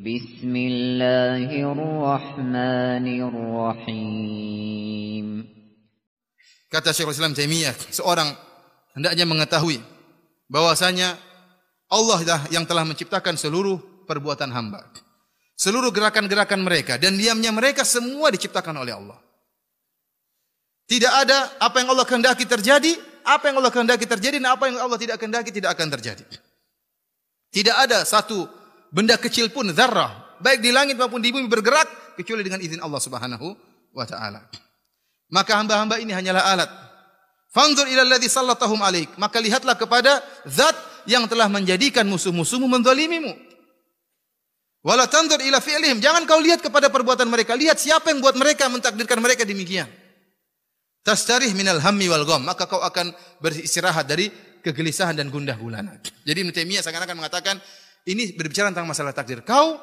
Bismillahirrahmanirrahim. Kata Syekhul Islam Taimiyah, seorang hendaknya mengetahui bahwasanya Allah lah yang telah menciptakan seluruh perbuatan hamba. Seluruh gerakan-gerakan mereka dan diamnya mereka semua diciptakan oleh Allah. Tidak ada apa yang Allah kehendaki terjadi, apa yang Allah kehendaki terjadi dan apa yang Allah tidak kehendaki tidak akan terjadi. Tidak ada satu benda kecil pun zarrah, baik di langit maupun di bumi bergerak kecuali dengan izin Allah Subhanahu wa taala. Maka hamba-hamba ini hanyalah alat. Fanzur ila alladzi sallatahum alaik, maka lihatlah kepada zat yang telah menjadikan musuh-musuhmu menzalimimu. Wala tanzur ila fi'lihim, jangan kau lihat kepada perbuatan mereka, lihat siapa yang buat mereka mentakdirkan mereka demikian. Tastarih minal hammi wal gham, maka kau akan beristirahat dari kegelisahan dan gundah gulana. Jadi Ibnu Taimiyah seakan-akan mengatakan ini berbicara tentang masalah takdir. Kau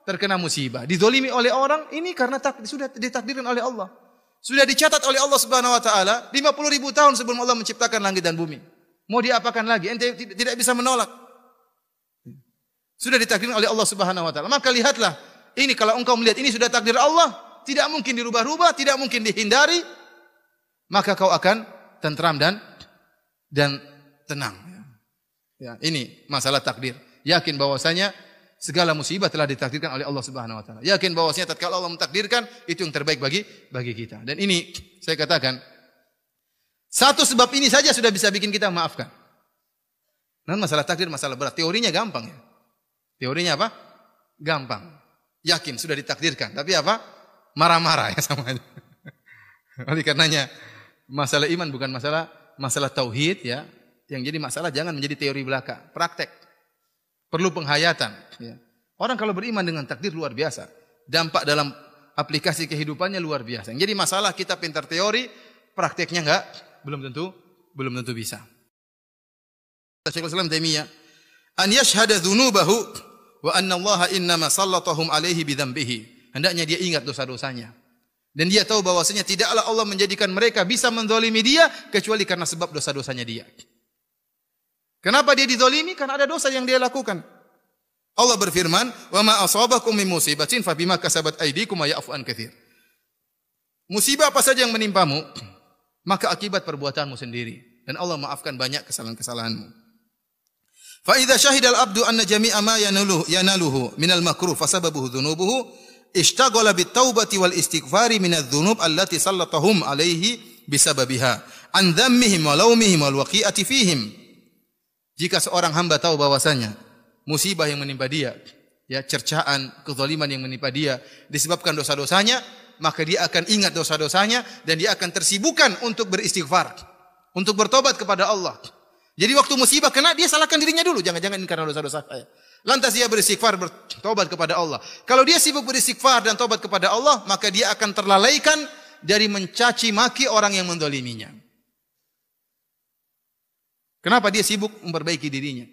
terkena musibah, dizalimi oleh orang, ini karena sudah ditakdirkan oleh Allah. Sudah dicatat oleh Allah Subhanahu wa taala 50.000 tahun sebelum Allah menciptakan langit dan bumi. Mau diapakan lagi? Ente tidak bisa menolak. Sudah ditakdirkan oleh Allah Subhanahu wa taala. Maka lihatlah, ini kalau engkau melihat ini sudah takdir Allah, tidak mungkin dirubah-rubah, tidak mungkin dihindari, maka kau akan tentram dan tenang. Ya, ini masalah takdir. Yakin bahwasanya segala musibah telah ditakdirkan oleh Allah Subhanahu wa taala. Yakin bahwasanya tatkala Allah mentakdirkan itu yang terbaik bagi kita. Dan ini saya katakan satu sebab ini saja sudah bisa bikin kita memaafkan. Nah, masalah takdir masalah berat. Teorinya gampang ya. Teorinya apa? Gampang. Yakin sudah ditakdirkan, tapi apa? Marah-marah ya sama aja. Oleh karenanya masalah iman bukan masalah tauhid ya. Yang jadi masalah jangan menjadi teori belaka, praktek. Perlu penghayatan ya. Orang kalau beriman dengan takdir luar biasa, dampak dalam aplikasi kehidupannya luar biasa. Yang jadi masalah kita pintar teori, prakteknya belum tentu bisa. Syekhul Islam Taimiyah, an yashhada dzunubahu wa anna Allah innama sallatahum alaihi bidzambihi. Hendaknya dia ingat dosa-dosanya. Dan dia tahu bahwasanya tidaklah Allah menjadikan mereka bisa menzalimi dia kecuali karena sebab dosa-dosanya dia. Kenapa dia dizalimi? Karena ada dosa yang dia lakukan. Allah berfirman, "Wa ma asabakum min musibatin fa bima kasabat aydikum wa ya'fu an katsir." Musibah apa saja yang menimpamu, maka akibat perbuatanmu sendiri dan Allah maafkan banyak kesalahan-kesalahanmu. Fa idza syahida al-'abdu anna jami'a ma yanaluhu minal makruh fa sababuhu dhunubuhu ishtaghala bit taubati wal istighfari minadz dzunub allati sallatahum alaihi bisababiha an dhammihim wa laumihim wal waqi'ati fihim. Jika seorang hamba tahu bahwasanya musibah yang menimpa dia, ya cercaan, kezaliman yang menimpa dia disebabkan dosa-dosanya, maka dia akan ingat dosa-dosanya dan dia akan tersibukkan untuk beristighfar, untuk bertobat kepada Allah. Jadi waktu musibah kena dia salahkan dirinya dulu, jangan-jangan ini karena dosa-dosa saya. Lantas dia beristighfar, bertobat kepada Allah. Kalau dia sibuk beristighfar dan tobat kepada Allah, maka dia akan terlalaikan dari mencaci maki orang yang menzaliminya. Kenapa dia sibuk memperbaiki dirinya?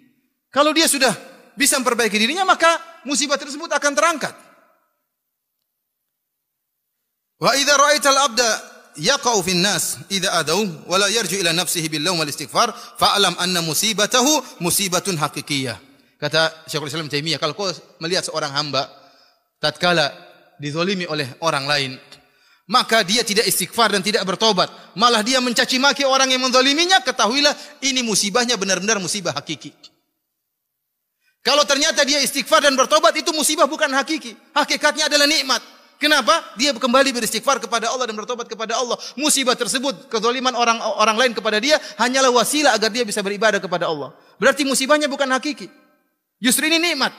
Kalau dia sudah bisa memperbaiki dirinya, maka musibah tersebut akan terangkat. Wa idza ra'aital 'abda yaqa'u fin nas idza adaw wa la yarju ila nafsihi bil laum wal istighfar fa'lam anna musibatahu musibatun haqiqiyah. Kata Syekhul Islam Taimiyah, kalau kau melihat seorang hamba tatkala dizalimi oleh orang lain, maka dia tidak istighfar dan tidak bertobat, malah dia mencaci maki orang yang menzaliminya, ketahuilah ini musibahnya benar-benar musibah hakiki. Kalau ternyata dia istighfar dan bertobat, itu musibah bukan hakiki. Hakikatnya adalah nikmat. Kenapa? Dia kembali beristighfar kepada Allah dan bertobat kepada Allah. Musibah tersebut, kezaliman orang lain kepada dia hanyalah wasilah agar dia bisa beribadah kepada Allah. Berarti musibahnya bukan hakiki. Justru ini nikmat.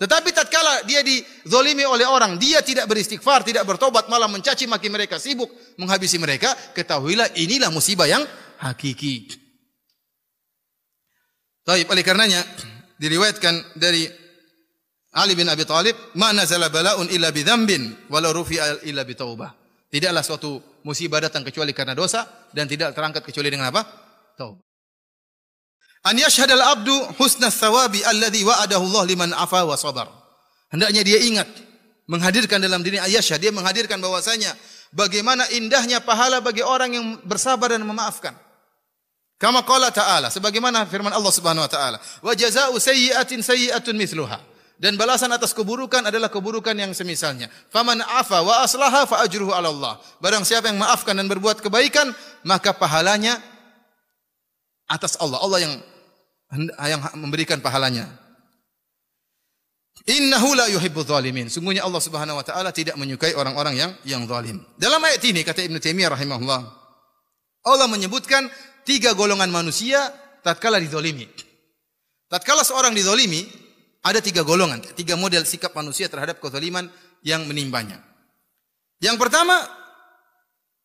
Tetapi tatkala dia dizalimi oleh orang, dia tidak beristighfar, tidak bertobat, malah mencaci maki mereka, sibuk menghabisi mereka, ketahuilah inilah musibah yang hakiki. Baik, oleh karenanya diriwayatkan dari Ali bin Abi Thalib, "Ma nazala bala'un illa bi dzambin wa la rufi'a illa bi taubah." Tidaklah suatu musibah datang kecuali karena dosa dan tidak terangkat kecuali dengan apa? Taubat. An yashhadal abdu husnas thawabi alladhi wa'adahu Allah liman afa wa sabar. Hendaknya dia ingat, menghadirkan dalam diri ayyasyah, dia menghadirkan bahwasanya bagaimana indahnya pahala bagi orang yang bersabar dan memaafkan. Kama qala ta'ala, sebagaimana firman Allah Subhanahu wa taala, "Wa jazaa'u sayyi'atin sayyi'atun mithluha." dan balasan atas keburukan adalah keburukan yang semisalnya. Faman afa wa aslaha fa ajruhu 'ala Allah. Barang siapa yang maafkan dan berbuat kebaikan, maka pahalanya atas Allah. Allah yang memberikan pahalanya. Innahu la yuhibbudz zalimin. Sungguhnya Allah Subhanahu wa taala tidak menyukai orang-orang yang zalim. Dalam ayat ini kata Ibnu Taimiyah rahimahullah, Allah menyebutkan 3 golongan manusia tatkala dizalimi. Tatkala seorang dizalimi, ada 3 golongan, 3 model sikap manusia terhadap kezaliman yang menimpanya. Yang pertama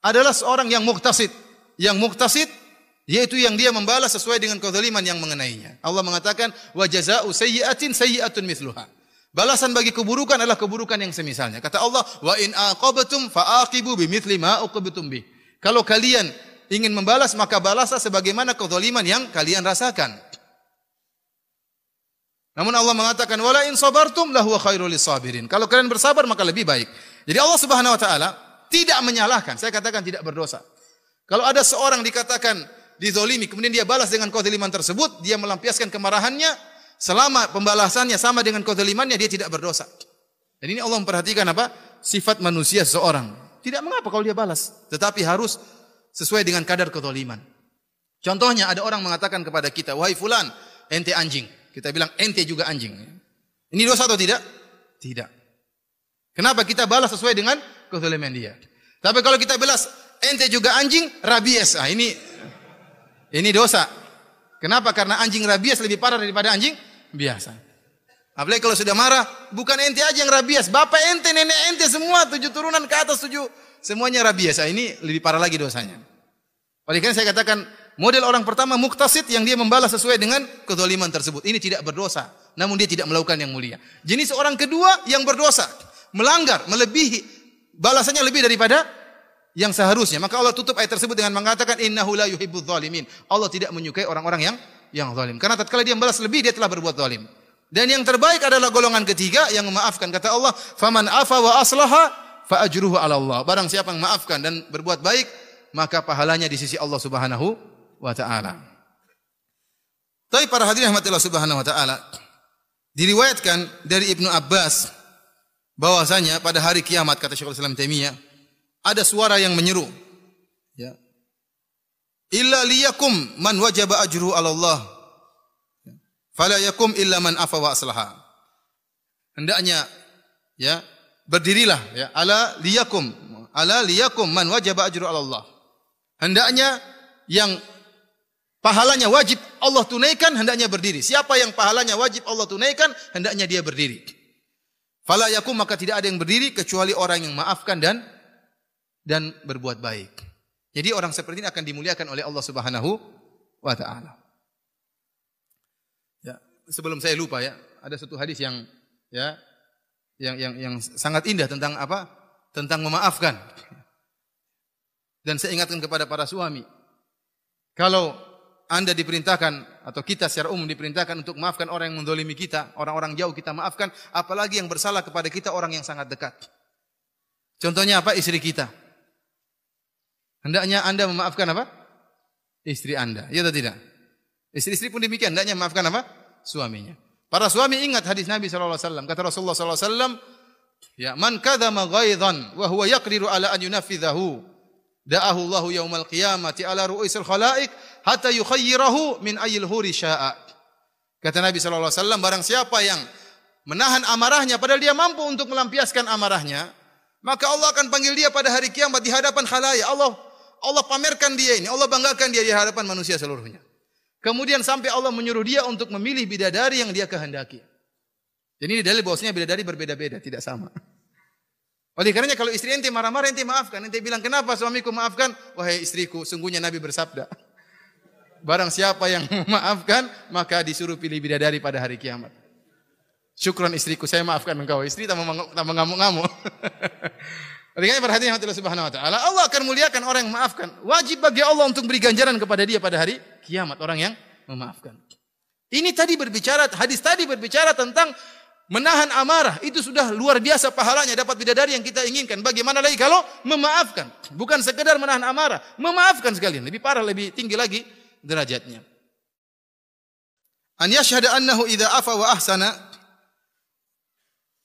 adalah seorang yang muqtasid. Yang muqtasid yaitu yang dia membalas sesuai dengan kezaliman yang mengenainya. Allah mengatakan wa jazaa'u sayyi'atin sayyi'atun mithluha. Balasan bagi keburukan adalah keburukan yang semisalnya. Kata Allah, wa in aqabtum fa'aqibu bimithli ma uqibtum bih. Kalau kalian ingin membalas, maka balaslah sebagaimana kezaliman yang kalian rasakan. Namun Allah mengatakan, wala in sabartum lahu khairul lisabirin. Kalau kalian bersabar maka lebih baik. Jadi Allah Subhanahu wa taala tidak menyalahkan. Saya katakan tidak berdosa. Kalau ada seorang dikatakan dizalimi, kemudian dia balas dengan kezaliman tersebut, dia melampiaskan kemarahannya, selama pembalasannya sama dengan kezalimannya, dia tidak berdosa. Dan ini Allah memperhatikan apa? Sifat manusia seseorang. Tidak mengapa kalau dia balas, tetapi harus sesuai dengan kadar kezaliman. Contohnya ada orang mengatakan kepada kita, wahai fulan, ente anjing. Kita bilang ente juga anjing. Ini dosa atau tidak? Tidak. Kenapa? Kita balas sesuai dengan kezaliman dia. Tapi kalau kita balas ente juga anjing, rabies. Ah, ini dosa. Kenapa? Karena anjing rabies lebih parah daripada anjing biasa. Apalagi kalau sudah marah, bukan ente aja yang rabies, bapak ente, nenek ente, semua 7 turunan ke atas 7, semuanya rabies. Ah, ini lebih parah lagi dosanya. Oleh karena saya katakan, model orang pertama muqtasid yang dia membalas sesuai dengan kezaliman tersebut. Ini tidak berdosa, namun dia tidak melakukan yang mulia. Jenis orang kedua yang berdosa, melanggar, melebihi, balasannya lebih daripada yang seharusnya. Maka Allah tutup ayat tersebut dengan mengatakan innahu la yuhibbudz zalimin. Allah tidak menyukai orang-orang yang zalim. Karena tatkala dia membalas lebih, dia telah berbuat zalim. Dan yang terbaik adalah golongan ketiga yang memaafkan. Kata Allah, faman afa wa aslaha fa ajruhu 'ala Allah. Barang siapa yang memaafkan dan berbuat baik, maka pahalanya di sisi Allah Subhanahu wa taala. Tapi para hadirin rahmatillah Subhanahu wa taala, diriwayatkan dari Ibnu Abbas bahwasanya pada hari kiamat, kata Syekhul Islam Taimiyah, ada suara yang menyeru, ya, illa liyakum man wajaba ajruhu 'ala Allah, fala yakum illa man afa wa aslaha. Hendaknya, ya, berdirilah, ya, ala liyakum man wajaba ajruhu 'ala Allah. Hendaknya yang pahalanya wajib Allah tunaikan, hendaknya berdiri. Siapa yang pahalanya wajib Allah tunaikan, hendaknya dia berdiri. Fala yakum, maka tidak ada yang berdiri kecuali orang yang maafkan dan berbuat baik. Jadi orang seperti ini akan dimuliakan oleh Allah Subhanahu wa taala. Ya, sebelum saya lupa, ya, ada satu hadis yang sangat indah tentang apa? Tentang memaafkan. Dan saya ingatkan kepada para suami, kalau Anda diperintahkan atau kita secara umum diperintahkan untuk memaafkan orang yang menzalimi kita, orang-orang jauh kita maafkan, apalagi yang bersalah kepada kita, orang yang sangat dekat. Contohnya apa? Istri kita. Hendaknya Anda memaafkan apa? Istri Anda. Ya atau tidak? Istri-istri pun demikian, hendaknya memaafkan apa? Suaminya. Para suami ingat hadis Nabi sallallahu alaihi wasallam. Kata Rasulullah sallallahu alaihi wasallam, ya, man kadzama ghaidhan wa huwa yaqdiru ala an yunafidhahu, da'ahu Allahu yaumal qiyamati ala ru'usil khalaiq hatta yukhayyirahu min ayyil huri syaa. Kata Nabi sallallahu alaihi wasallam, barang siapa yang menahan amarahnya padahal dia mampu untuk melampiaskan amarahnya, maka Allah akan panggil dia pada hari kiamat di hadapan khalayak. Allah pamerkan dia ini, Allah banggakan dia di hadapan manusia seluruhnya. Kemudian sampai Allah menyuruh dia untuk memilih bidadari yang dia kehendaki. Jadi ini dalil bahwasanya bidadari berbeda-beda, tidak sama. Oleh karenanya kalau istri ente marah-marah, ente maafkan. Ente bilang, kenapa suamiku maafkan? Wahai istriku, sungguhnya Nabi bersabda, barang siapa yang memaafkan, maka disuruh pilih bidadari pada hari kiamat. Syukran istriku, saya maafkan engkau. Istri tambah ngamuk-ngamuk. Oleh karena perhatian Allah Subhanahu wa taala, Allah akan muliakan orang yang memaafkan. Wajib bagi Allah untuk beri ganjaran kepada dia pada hari kiamat, orang yang memaafkan. Ini tadi berbicara, hadis tadi berbicara tentang menahan amarah. Itu sudah luar biasa pahalanya, dapat bidadari yang kita inginkan. Bagaimana lagi kalau memaafkan? Bukan sekedar menahan amarah, memaafkan sekalian. Lebih parah, lebih tinggi lagi derajatnya. An yashhada annahu idza afa wa ahsana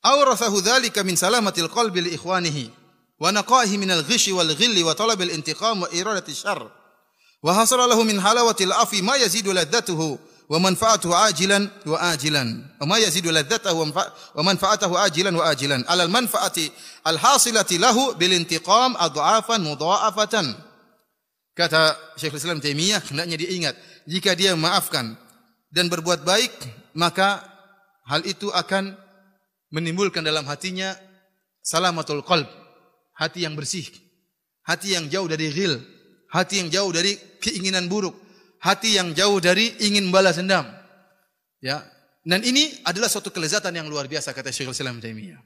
awrathahu dzalika min salamatil qalbi li ikhwanihi wa naqaihi minal ghishi wal ghilli wa talabil intiqam wa iradati syarr wa hasala lahu min halawatil afi ma yazidu ladzatuhu wa manfaatuhu ajilan wa ajilan wa ma yazidu ladzatahu wa manfaatahu ajilan wa ajilan alal manfaati al hasilati lahu bil intiqam adhafan mudha'afatan. Kata Syekhul Islam Taimiyah, hendaknya diingat jika dia memaafkan dan berbuat baik, maka hal itu akan menimbulkan dalam hatinya salamatul qalb, hati yang bersih, hati yang jauh dari ghil, hati yang jauh dari keinginan buruk, hati yang jauh dari ingin membalas dendam. Ya, dan ini adalah suatu kelezatan yang luar biasa kata Syekhul Islam Taimiyah.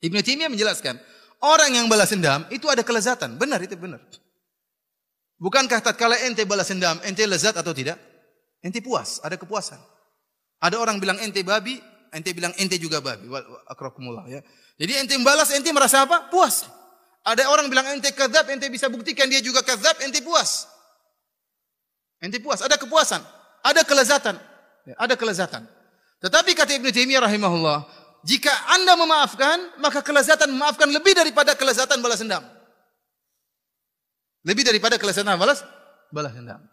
Ibnu Taimiyah menjelaskan, orang yang balas dendam itu ada kelezatan, benar itu benar. Bukankah tatkala ente balas dendam, ente lezat atau tidak? Ente puas, ada kepuasan. Ada orang bilang ente babi, ente bilang ente juga babi. Akrakumullah ya. Jadi ente membalas, ente merasa apa? Puas. Ada orang bilang ente kadzab, ente bisa buktikan dia juga kadzab, ente puas. Ente puas, ada kepuasan, ada kelezatan. Ya, ada kelezatan. Tetapi kata Ibnu Taimiyah rahimahullah, jika Anda memaafkan, maka kelezatan memaafkan lebih daripada kelezatan balas dendam. Lebih daripada kelezatan balas dendam.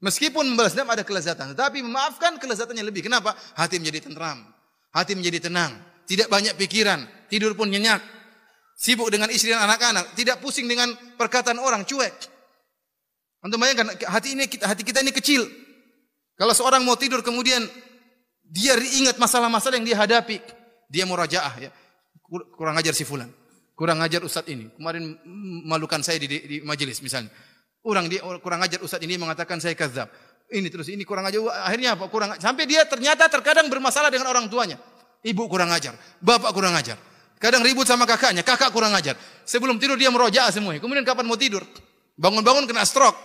Meskipun membalas dendam ada kelezatan, tetapi memaafkan kelezatannya lebih. Kenapa? Hati menjadi tentram, hati menjadi tenang, tidak banyak pikiran, tidur pun nyenyak, sibuk dengan istri dan anak-anak, tidak pusing dengan perkataan orang, cuek. Antum bayangkan hati kita ini kecil. Kalau seorang mau tidur kemudian dia ingat masalah-masalah yang dia hadapi, dia murajaah ya. Kurang ajar si fulan. Kurang ajar ustaz ini. Kemarin malukan saya di majelis misalnya. Kurang ajar ustaz ini mengatakan saya kadzab. Ini terus ini kurang ajar. Akhirnya apa? Sampai dia ternyata terkadang bermasalah dengan orang tuanya. Ibu kurang ajar, bapak kurang ajar. Kadang ribut sama kakaknya, kakak kurang ajar. Sebelum tidur dia merojaah semuanya. Kemudian kapan mau tidur? Bangun-bangun kena stroke.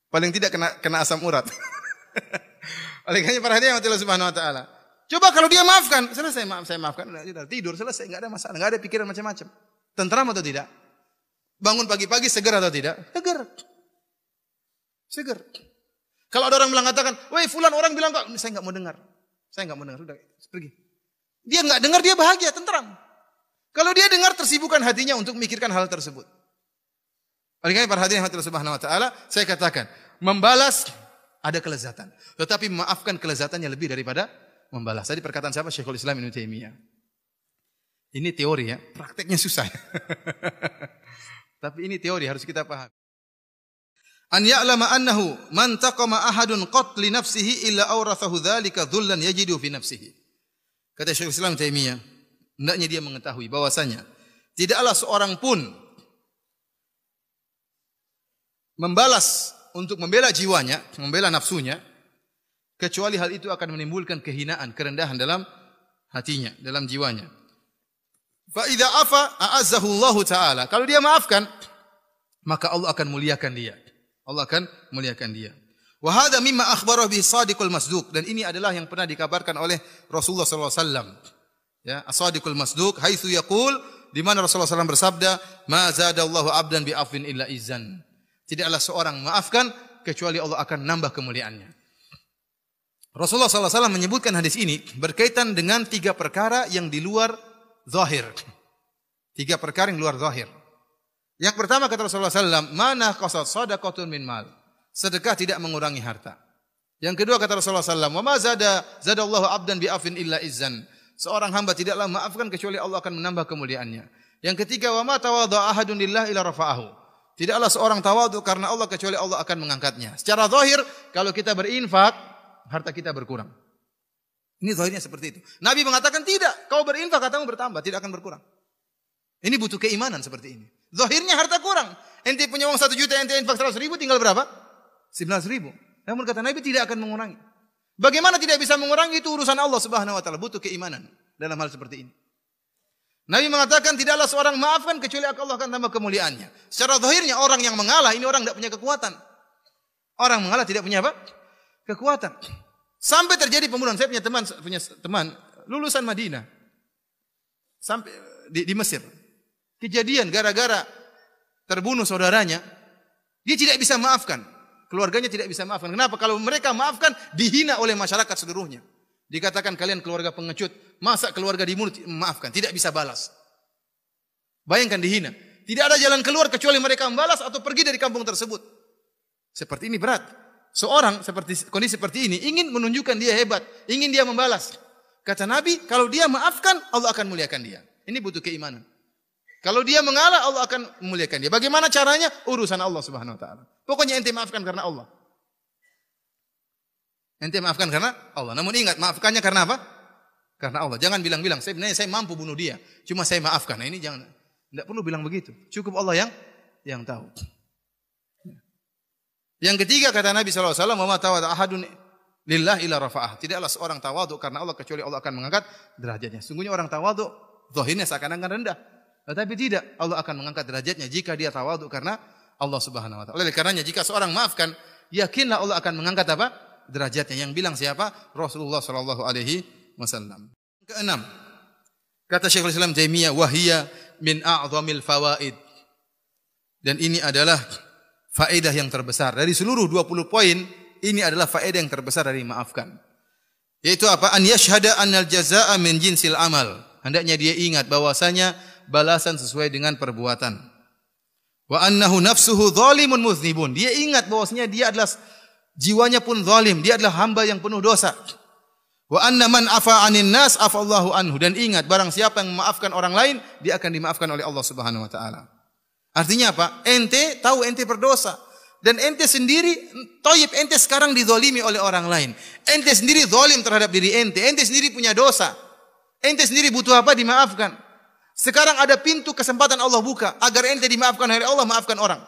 Paling tidak kena asam urat. Oleh karena perhatian Allah Subhanahu wa taala. Coba kalau dia maafkan, selesai saya maafkan, sudah tidur selesai, enggak ada masalah, enggak ada pikiran macam-macam. Tentram atau tidak? Bangun pagi-pagi segar atau tidak? Segar. Kalau ada orang bilang katakan, "Woi fulan orang bilang kok," saya enggak mau dengar. Sudah pergi. Dia enggak dengar, dia bahagia, tentram. Kalau dia dengar tersibukkan hatinya untuk memikirkan hal tersebut. Oleh karena perhatian Allah Subhanahu wa taala, saya katakan, membalas ada kelezatan, tetapi memaafkan kelezatannya lebih daripada membalas. Tadi perkataan siapa? Syekhul Islam Ibnu Taimiyah. Ini teori ya, prakteknya susah. Tapi ini teori harus kita paham. An ya'lama annahu man taqama ahadun qat li nafsihi illa awrathahu dzalika dhullan yajidu fi nafsihi. Kata Syekhul Islam Taimiyah, hendaknya dia mengetahui bahwasanya tidaklah seorang pun membalas untuk membela jiwanya, membela nafsunya, kecuali hal itu akan menimbulkan kehinaan, kerendahan dalam hatinya, dalam jiwanya. Fa idza afa a'azzahu Allah taala. Kalau dia maafkan, maka Allah akan muliakan dia. Allah akan muliakan dia. Wa hadza mimma akhbara bihi Shadiqul Masduq, dan ini adalah yang pernah dikabarkan oleh Rasulullah sallallahu alaihi wasallam. Ya, As-Shadiqul Masduq haitsu yaqul, di mana Rasulullah sallallahu alaihi wasallam bersabda, "Ma zadallahu 'abdan bi afwin illa izzan." Tidaklah seorang maafkan kecuali Allah akan nambah kemuliaannya. Rasulullah SAW menyebutkan hadis ini berkaitan dengan 3 perkara yang di luar zahir. 3 perkara yang luar zahir. Yang pertama kata Rasulullah SAW, mana qasad sadaqatun min mal. Sedekah tidak mengurangi harta. Yang kedua kata Rasulullah SAW, wa ma zadallahu abdan bi afin illa izzan. Seorang hamba tidaklah maafkan kecuali Allah akan menambah kemuliaannya. Yang ketiga, wa ma tawadha ahadun lillah ila rafa'ahu. Tidaklah seorang tawadhu karena Allah kecuali Allah akan mengangkatnya. Secara zahir, kalau kita berinfak, harta kita berkurang. Ini zahirnya seperti itu. Nabi mengatakan tidak, kau berinfak hartamu bertambah, tidak akan berkurang. Ini butuh keimanan seperti ini. Zahirnya harta kurang. Ente punya uang 1 juta, ente infak 100 ribu, tinggal berapa? 19 ribu. Namun kata Nabi tidak akan mengurangi. Bagaimana tidak bisa mengurangi, itu urusan Allah Subhanahu wa taala, butuh keimanan dalam hal seperti ini. Nabi mengatakan tidaklah seorang maafkan kecuali Allah akan tambah kemuliaannya. Secara zahirnya orang yang mengalah ini orang tidak punya kekuatan. Orang mengalah tidak punya apa? Kekuatan. Sampai terjadi pembunuhan. Saya punya teman lulusan Madinah. Sampai di Mesir. Kejadian gara-gara terbunuh saudaranya, dia tidak bisa maafkan. Keluarganya tidak bisa maafkan. Kenapa? Kalau mereka maafkan, dihina oleh masyarakat seluruhnya. Dikatakan kalian keluarga pengecut, masa keluarga dibunuh, maafkan, tidak bisa balas. Bayangkan dihina. Tidak ada jalan keluar kecuali mereka membalas atau pergi dari kampung tersebut. Seperti ini berat. Seorang kondisi seperti ini ingin menunjukkan dia hebat, ingin dia membalas. Kata Nabi, kalau dia maafkan, Allah akan muliakan dia. Ini butuh keimanan. Kalau dia mengalah, Allah akan memuliakan dia. Bagaimana caranya? Urusan Allah Subhanahu wa taala. Pokoknya ente maafkan karena Allah. Ente maafkan karena Allah. Namun ingat, maafkannya karena apa? Karena Allah. Jangan bilang-bilang, saya mampu bunuh dia. Cuma saya maafkan. Nah, ini jangan. Tidak perlu bilang begitu. Cukup Allah yang tahu. Yang ketiga kata Nabi SAW, "Wa ma tawadha ahadun lillah illa rafa'ah." Tidaklah seorang tawadhu karena Allah kecuali Allah akan mengangkat derajatnya. Sungguhnya orang tawadhu zahirnya seakan-akan rendah. Tetapi tidak, Allah akan mengangkat derajatnya jika dia tawadhu karena Allah Subhanahu wa taala. Oleh karenanya jika seorang maafkan, yakinlah Allah akan mengangkat apa? Derajatnya. Yang bilang siapa? Rasulullah sallallahu alaihi wasallam. Keenam, kata Syekhul Islam Taimiyah, "Wahiyya min a'dhamil fawaid." Dan ini adalah faedah yang terbesar. Dari seluruh 20 poin, ini adalah faedah yang terbesar dari maafkan. Yaitu apa? An yashhada annal jazaa'a min jinsil amal. Hendaknya dia ingat bahwasanya balasan sesuai dengan perbuatan. Wa annahu nafsuhu zalimun muznibun. Dia ingat bahwasanya dia adalah jiwanya pun zalim, dia adalah hamba yang penuh dosa. Wa anna man afa 'anin nas afallahu anhu. Dan ingat, barang siapa yang memaafkan orang lain, dia akan dimaafkan oleh Allah Subhanahu wa taala. Artinya apa? Ente tahu ente berdosa dan ente sendiri toyib, ente sekarang dizalimi oleh orang lain. Ente sendiri zalim terhadap diri ente. Ente sendiri punya dosa. Ente sendiri butuh apa? Dimaafkan. Sekarang ada pintu kesempatan Allah buka agar ente dimaafkan oleh Allah, maafkan orang.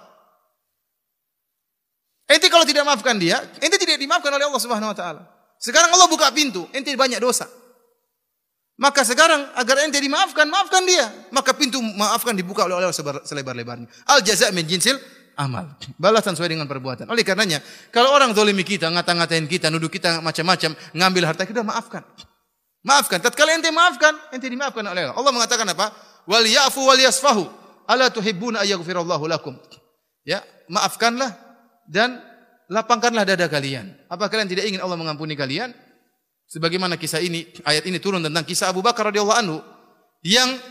Ente kalau tidak maafkan dia, ente tidak dimaafkan oleh Allah Subhanahu wa taala. Sekarang Allah buka pintu, ente banyak dosa. Maka sekarang agar ente dimaafkan, maafkan dia. Maka pintu maafkan dibuka oleh Allah selebar-lebarnya. Al jaza' min jinsil amal. Balasan sesuai dengan perbuatan. Oleh karenanya, kalau orang zalimi kita, ngata-ngatain kita, nuduh kita macam-macam, ngambil harta kita, maafkan. Maafkan. Tatkala ente maafkan, ente dimaafkan oleh Allah. Allah mengatakan apa? Wal ya'fu wal yasfahu. Ala tuhibbuna ayaghfirallahu lakum. Ya, maafkanlah dan lapangkanlah dada kalian. Apa kalian tidak ingin Allah mengampuni kalian? Sebagaimana kisah ini, ayat ini turun tentang kisah Abu Bakar radhiyallahu anhu yang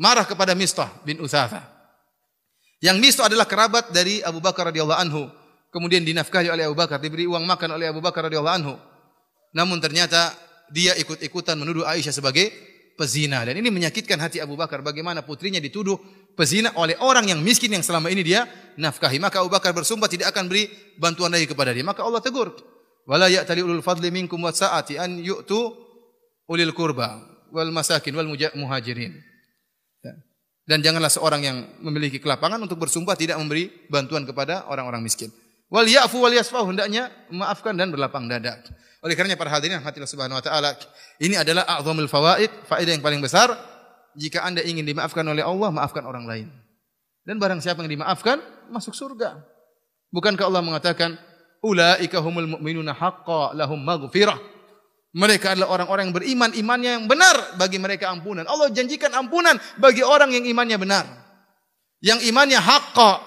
marah kepada Mistah bin Utsafah. Yang Mistah adalah kerabat dari Abu Bakar radhiyallahu anhu. Kemudian dinafkahi oleh Abu Bakar, diberi uang makan oleh Abu Bakar radhiyallahu anhu. Namun ternyata dia ikut-ikutan menuduh Aisyah sebagai pezina, dan ini menyakitkan hati Abu Bakar. Bagaimana putrinya dituduh pezina oleh orang yang miskin yang selama ini dia nafkahi. Maka Abu Bakar bersumpah tidak akan beri bantuan lagi kepada dia. Maka Allah tegur, wala ya'tali ulul fadli minkum wasa'ati an yu'tu ulil qurba wal masakin wal muhajirin. Dan janganlah seorang yang memiliki kelapangan untuk bersumpah tidak memberi bantuan kepada orang-orang miskin. Wal ya'fu wal yasfahu, hendaknya memaafkan dan berlapang dada. Oleh karenanya para hadirin rahmatillah subhanahu wa taala, ini adalah a'zamul fawaid, faedah yang paling besar. Jika Anda ingin dimaafkan oleh Allah, maafkan orang lain. Dan barang siapa yang dimaafkan, masuk surga. Bukankah Allah mengatakan, ulaika humul mu'minuna haqqan lahum maghfirah. Mereka adalah orang-orang yang beriman, imannya yang benar, bagi mereka ampunan. Allah janjikan ampunan bagi orang yang imannya benar. Yang imannya haqqan.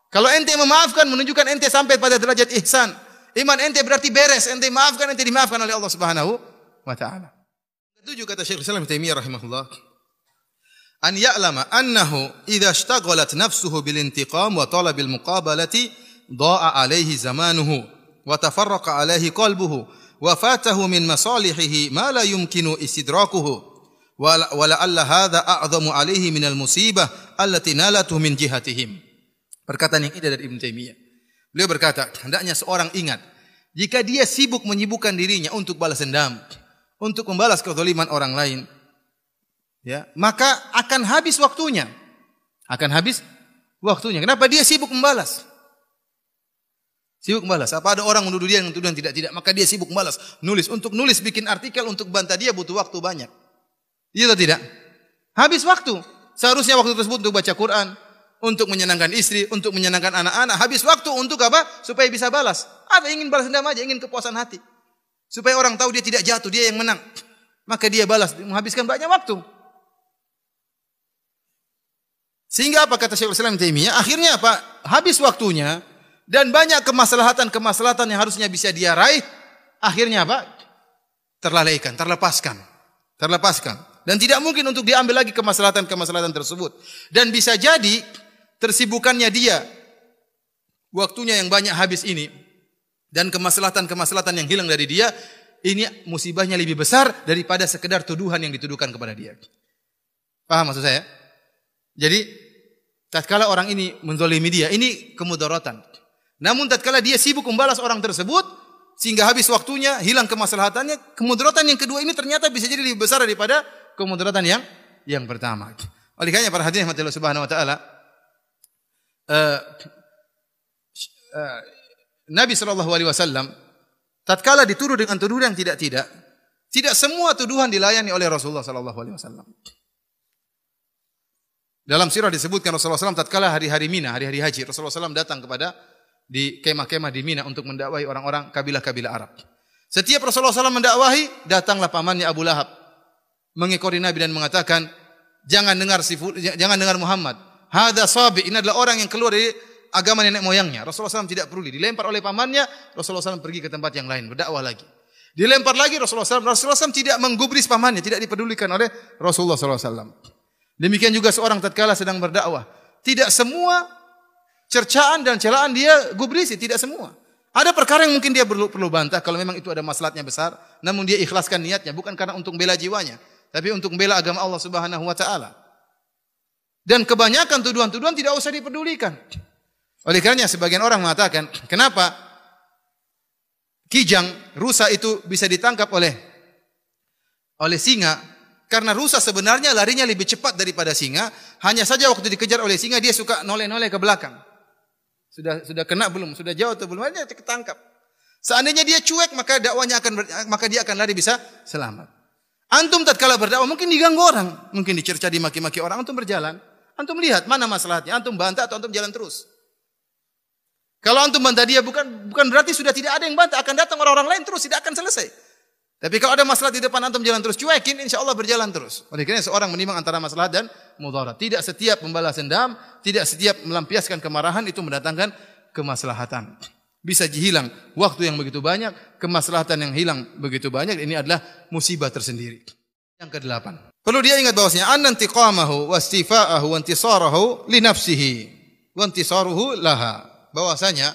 Kalau ente memaafkan, menunjukkan ente sampai pada derajat ihsan. Iman ente berarti beres, ente maafkan, ente dimaafkan oleh Allah Subhanahu wa taala. Ketujuh kata Syekhul Islam Taimiyah rahimahullah, an ya'lama annahu idza ishtaghalat nafsuhu bil intiqam wa talabil muqabalati dha'a alaihi zamanuhu wa tafarraqa alaihi qalbuhu wa fatahu min masalihihi ma la yumkinu istidrakuhu wa la'alla hadha a'zamu alaihi min al musibah allati nalatuhu min jihatihim. Perkataan yang indah dari Ibnu Taimiyah. Beliau berkata, hendaknya seorang ingat, jika dia sibuk menyibukkan dirinya untuk balas dendam, untuk membalas kezaliman orang lain, ya, maka akan habis waktunya. Akan habis waktunya. Kenapa dia sibuk membalas? Sibuk membalas. Apa ada orang menuduh dia dengan tuduhan tidak-tidak, maka dia sibuk membalas. Nulis, untuk nulis, bikin artikel untuk bantah dia butuh waktu banyak. Iya atau tidak? Habis waktu. Seharusnya waktu tersebut untuk baca Quran, untuk menyenangkan istri, untuk menyenangkan anak-anak. Habis waktu untuk apa? Supaya bisa balas. Ada ingin balas dendam aja, ingin kepuasan hati. Supaya orang tahu dia tidak jatuh, dia yang menang. Maka dia balas, menghabiskan banyak waktu. Sehingga apa kata Syekhul Islam Taimiyah? Akhirnya apa? Habis waktunya dan banyak kemaslahatan-kemaslahatan yang harusnya bisa dia raih. Akhirnya apa? terlalaikan, terlepaskan. Dan tidak mungkin untuk diambil lagi kemaslahatan tersebut. Dan bisa jadi tersibukannya dia, waktunya yang banyak habis ini, dan kemaslahatan yang hilang dari dia, ini musibahnya lebih besar daripada sekedar tuduhan yang dituduhkan kepada dia. Paham maksud saya? Jadi, tatkala orang ini menzalimi dia, ini kemudaratan. Namun tatkala dia sibuk membalas orang tersebut, sehingga habis waktunya, hilang kemaslahatannya, kemudaratan yang kedua ini ternyata bisa jadi lebih besar daripada kemudaratan yang pertama. Oleh karena para hadirin Allah Subhanahu wa taala, Nabi sallallahu alaihi wasallam tatkala dituduh dengan tuduhan yang tidak semua tuduhan dilayani oleh Rasulullah sallallahu alaihi wasallam. Dalam sirah disebutkan Rasulullah SAW tatkala hari-hari Mina, hari-hari haji, Rasulullah SAW datang di kemah-kemah di Mina untuk mendakwahi orang-orang kabilah-kabilah Arab. Setiap Rasulullah SAW mendakwahi, datanglah pamannya Abu Lahab mengekori Nabi dan mengatakan, jangan dengar Muhammad. Hadza sabi, ini adalah orang yang keluar dari agama nenek moyangnya. Rasulullah SAW tidak peduli. Dilempar oleh pamannya, Rasulullah SAW pergi ke tempat yang lain, berdakwah lagi. Dilempar lagi Rasulullah SAW tidak menggubris pamannya, tidak dipedulikan oleh Rasulullah SAW. Demikian juga seorang tatkala sedang berdakwah, tidak semua cercaan dan celaan dia gubrisi, tidak semua. Ada perkara yang mungkin dia perlu bantah kalau memang itu ada maslahatnya besar, namun dia ikhlaskan niatnya bukan karena untuk membela jiwanya, tapi untuk membela agama Allah Subhanahu wa taala. Dan kebanyakan tuduhan-tuduhan tidak usah dipedulikan. Oleh karenanya sebagian orang mengatakan, kenapa kijang, rusa itu bisa ditangkap oleh singa? Karena rusa sebenarnya larinya lebih cepat daripada singa, hanya saja waktu dikejar oleh singa dia suka noleh-noleh ke belakang. Sudah kena belum? Sudah jauh atau belum? Dia ketangkap. Seandainya dia cuek, maka maka dia akan lari bisa selamat. Antum tatkala berdakwah mungkin diganggu orang, mungkin dicerca, dimaki-maki orang, antum berjalan, antum lihat mana masalahnya, antum bantah atau antum jalan terus. Kalau antum bantah dia bukan berarti sudah tidak ada yang bantah, akan datang orang-orang lain terus, tidak akan selesai. Tapi kalau ada masalah di depan antum jalan terus, cuekin, insyaallah berjalan terus. Oleh karena seorang menimbang antara masalah dan mudarat. Tidak setiap membalas dendam, tidak setiap melampiaskan kemarahan itu mendatangkan kemaslahatan. Bisa hilang waktu yang begitu banyak, kemaslahatan yang hilang begitu banyak, ini adalah musibah tersendiri. Yang ke-8. Perlu dia ingat bahwasanya antiqamahu wastifa'ahu wa intisarahu li nafsihi wa intisaruhu laha. Bahwasanya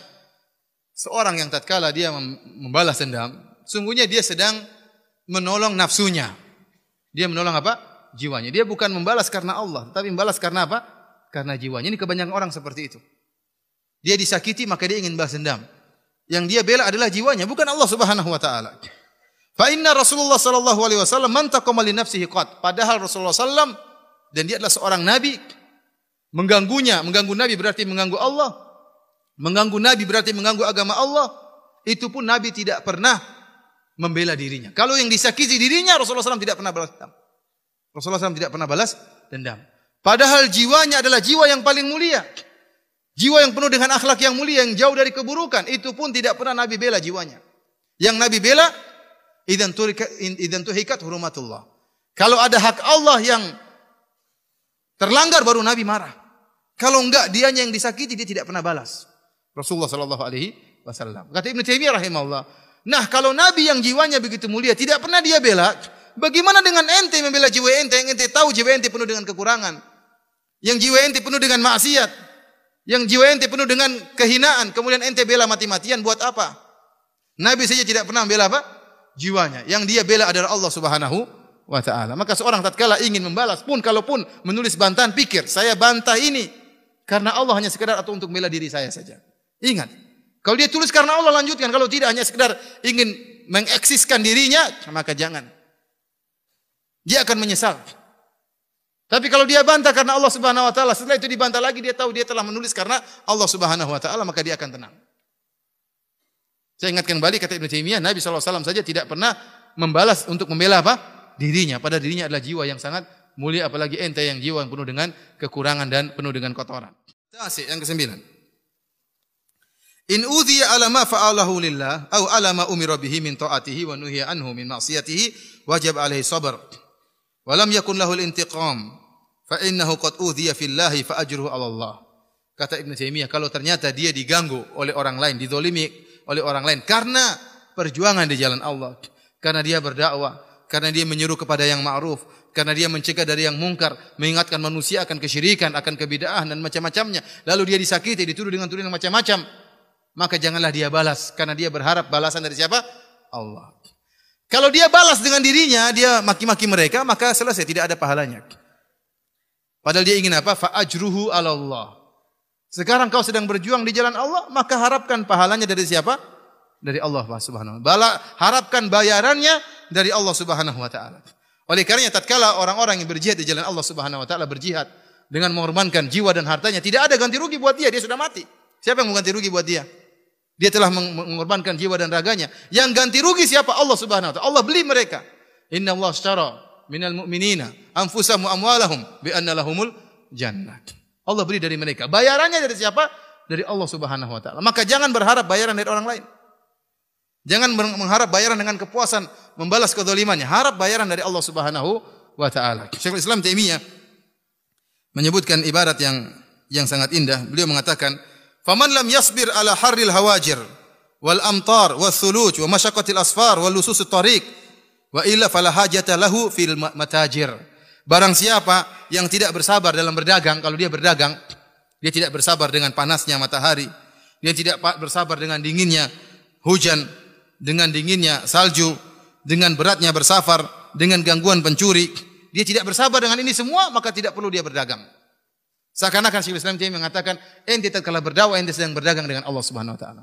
seorang yang tatkala dia membalas dendam, sungguhnya dia sedang menolong nafsunya. Dia menolong apa? Jiwanya. Dia bukan membalas karena Allah, tapi membalas karena apa? Karena jiwanya. Ini kebanyakan orang seperti itu. Dia disakiti maka dia ingin balas dendam. Yang dia bela adalah jiwanya, bukan Allah Subhanahu wa taala. Fa inna Rasulullah sallallahu alaihi wasallam man taqama li nafsihi qad. Padahal Rasulullah sallam dan dia adalah seorang nabi, mengganggu nabi berarti mengganggu Allah. Mengganggu nabi berarti mengganggu agama Allah. Itu pun nabi tidak pernah membela dirinya. Kalau yang disakiti dirinya, Rasulullah SAW tidak pernah balas dendam. Rasulullah SAW tidak pernah balas dendam. Padahal jiwanya adalah jiwa yang paling mulia. Jiwa yang penuh dengan akhlak yang mulia, yang jauh dari keburukan. Itu pun tidak pernah Nabi bela jiwanya. Yang Nabi bela, idzan tuhikat hurumatullah. Kalau ada hak Allah yang terlanggar, baru Nabi marah. Kalau enggak, dianya yang disakiti, dia tidak pernah balas. Rasulullah SAW. Kata Ibnu Taimiyah rahimahullah, nah, kalau Nabi yang jiwanya begitu mulia tidak pernah dia bela, bagaimana dengan ente membela jiwa ente yang ente tahu jiwa ente penuh dengan kekurangan, yang jiwa ente penuh dengan maksiat, yang jiwa ente penuh dengan kehinaan, kemudian ente bela mati-matian buat apa? Nabi saja tidak pernah bela apa? Jiwanya. Yang dia bela adalah Allah Subhanahu wa taala. Maka seorang tatkala ingin membalas pun kalaupun menulis bantahan, pikir, saya bantah ini karena Allah hanya sekedar atau untuk membela diri saya saja. Ingat. Kalau dia tulis karena Allah, lanjutkan. Kalau tidak, hanya sekedar ingin mengeksiskan dirinya, maka jangan. Dia akan menyesal. Tapi kalau dia bantah karena Allah Subhanahu wa taala, setelah itu dibantah lagi, dia tahu dia telah menulis karena Allah Subhanahu wa taala, maka dia akan tenang. Saya ingatkan kembali kata Ibnu Taimiyah, Nabi SAW saja tidak pernah membalas untuk membela apa? Dirinya. Padahal dirinya adalah jiwa yang sangat mulia, apalagi ente yang jiwa yang penuh dengan kekurangan dan penuh dengan kotoran. Yang ke-9. In udhiya ala ma fa'alahu lillah aw ala ma umira bihi min ta'atihi wa nuhiya anhu min ma'siyatihi wajib alaihi sabr wa lam yakun lahu al-intiqam fa innahu qad udhiya fillahi fa ajruhu 'ala Allah. Kata Ibnu Taimiyah, kalau ternyata dia diganggu oleh orang lain, dizalimi oleh orang lain karena perjuangan di jalan Allah, karena dia berdakwah, karena dia menyeru kepada yang ma'ruf, karena dia mencegah dari yang mungkar, mengingatkan manusia akan kesyirikan, akan kebid'ahan dan macam-macamnya. Lalu dia disakiti, dituduh dengan tuduhan macam-macam. Maka janganlah dia balas, karena dia berharap balasan dari siapa? Allah. Kalau dia balas dengan dirinya, dia maki-maki mereka, maka selesai, tidak ada pahalanya. Padahal dia ingin apa? Fa ajruhu 'ala Allah. Sekarang kau sedang berjuang di jalan Allah, maka harapkan pahalanya dari siapa? Dari Allah Subhanahu wa taala. Harapkan bayarannya dari Allah Subhanahu wa taala. Oleh karenanya tatkala orang-orang yang berjihad di jalan Allah Subhanahu wa taala berjihad dengan mengorbankan jiwa dan hartanya, tidak ada ganti rugi buat dia, dia sudah mati. Siapa yang mau ganti rugi buat dia? Dia telah mengorbankan jiwa dan raganya. Yang ganti rugi siapa? Allah Subhanahu wa taala. Allah beli mereka. Inna Allah ashtara minal mu'minina anfusahum wa amwalahum bi anna lahumul jannah. Allah beli dari mereka. Bayarannya dari siapa? Dari Allah Subhanahu wa taala. Maka jangan berharap bayaran dari orang lain. Jangan mengharap bayaran dengan kepuasan membalas kezalimannya. Harap bayaran dari Allah Subhanahu wa taala. Syekhul Islam Taimiyah menyebutkan ibarat yang sangat indah. Beliau mengatakan, "Faman lam yasbir ala harril hawajir wal amtar was thuluj wa masyaqqatil asfar wal lususut tariq wa illa fala hajata lahu fil matajir." Barang siapa yang tidak bersabar dalam berdagang, kalau dia berdagang, dia tidak bersabar dengan panasnya matahari, dia tidak bersabar dengan dinginnya hujan, dengan dinginnya salju, dengan beratnya bersafar, dengan gangguan pencuri, dia tidak bersabar dengan ini semua, maka tidak perlu dia berdagang. Seakan-akan Syekhul Islam Taimiyah mengatakan, ente tatkala berdakwah ente sedang berdagang dengan Allah Subhanahu wa taala.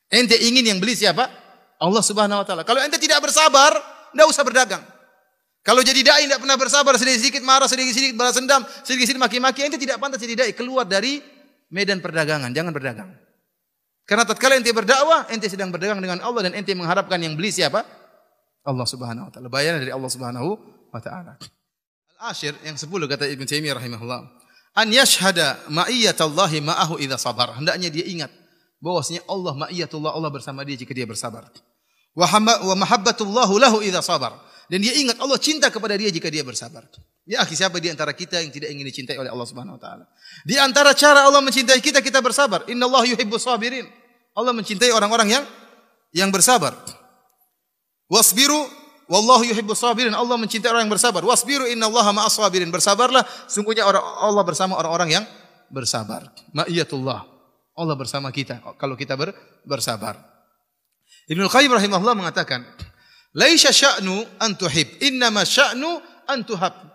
Ente ingin yang beli siapa? Allah Subhanahu wa taala. Kalau ente tidak bersabar, enggak usah berdagang. Kalau jadi dai tidak pernah bersabar, sedikit-sedikit marah, sedikit-sedikit balas dendam, sedikit-sedikit maki-maki, ente tidak pantas jadi dai. Keluar dari medan perdagangan, jangan berdagang. Karena tatkala ente berdakwah, ente sedang berdagang dengan Allah dan ente mengharapkan yang beli siapa? Allah Subhanahu wa taala. Bayaran dari Allah Subhanahu wa taala. Al-Ashir yang 10 kata Ibnu Taimiyah rahimahullah, an yashhada ma'iyyatallahi ma'ahu idza sabar. Hendaknya dia ingat bahwasanya Allah ma'iyyatullah, Allah bersama dia jika dia bersabar. Wa mahabbatullahu lahu idza sabar. Dan dia ingat Allah cinta kepada dia jika dia bersabar. Ya akhi, siapa di antara kita yang tidak ingin dicintai oleh Allah Subhanahu wa taala? Di antara cara Allah mencintai kita, kita bersabar. Innallaha yuhibbus sabirin. Allah mencintai orang-orang yang bersabar. Wasbiru wallahu yuhibbus sabirin. Allah mencintai orang yang bersabar. Wasbiru innallaha ma'as sabirin. Bersabarlah, sungguhnya Allah bersama orang-orang yang bersabar. Ma'iyatullah. Allah bersama kita kalau kita bersabar. Ibnu Qayyim rahimahullah mengatakan, laisa sya'nu an tuhib, innama sya'nu an tuhab.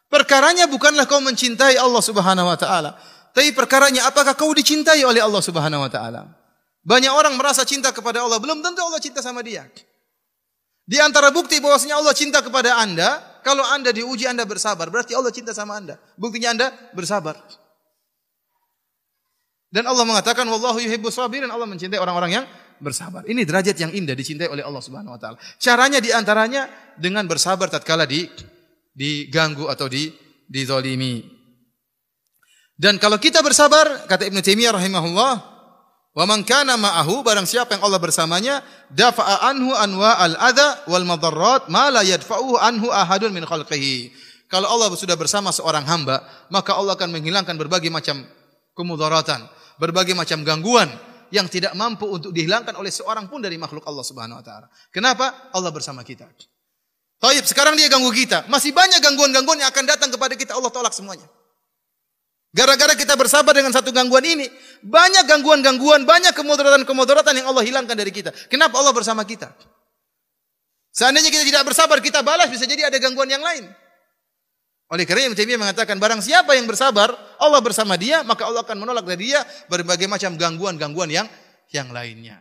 Perkaranya bukanlah kau mencintai Allah Subhanahu wa taala, tapi perkaranya apakah kau dicintai oleh Allah Subhanahu wa taala. Banyak orang merasa cinta kepada Allah, belum tentu Allah cinta sama dia. Di antara bukti bahwasanya Allah cinta kepada Anda, kalau Anda diuji Anda bersabar, berarti Allah cinta sama Anda. Buktinya Anda bersabar. Dan Allah mengatakan wallahu yuhibbus sabirin, Allah mencintai orang-orang yang bersabar. Ini derajat yang indah, dicintai oleh Allah Subhanahu wa taala. Caranya di antaranya dengan bersabar tatkala diganggu atau dizalimi. Dan kalau kita bersabar, kata Ibnu Taimiyah rahimahullah, wa man kana ma'ahu, barang siapa yang Allah bersamanya, dafa'a anhu anwa al-adza wal madarrat ma la yadfa'uhu anhu ahadun min khalqihi. Kalau Allah sudah bersama seorang hamba, maka Allah akan menghilangkan berbagai macam kemudaratan, berbagai macam gangguan yang tidak mampu untuk dihilangkan oleh seorang pun dari makhluk Allah Subhanahu wa taala. Kenapa? Allah bersama kita. Taib, sekarang dia ganggu kita. Masih banyak gangguan-gangguan yang akan datang kepada kita, Allah tolak semuanya. Gara-gara kita bersabar dengan satu gangguan ini, banyak gangguan-gangguan, banyak kemudaratan-kemudaratan yang Allah hilangkan dari kita. Kenapa? Allah bersama kita. Seandainya kita tidak bersabar, kita balas, bisa jadi ada gangguan yang lain. Oleh karena Ibnu Taimiyah mengatakan, barang siapa yang bersabar, Allah bersama dia, maka Allah akan menolak dari dia berbagai macam gangguan-gangguan yang lainnya.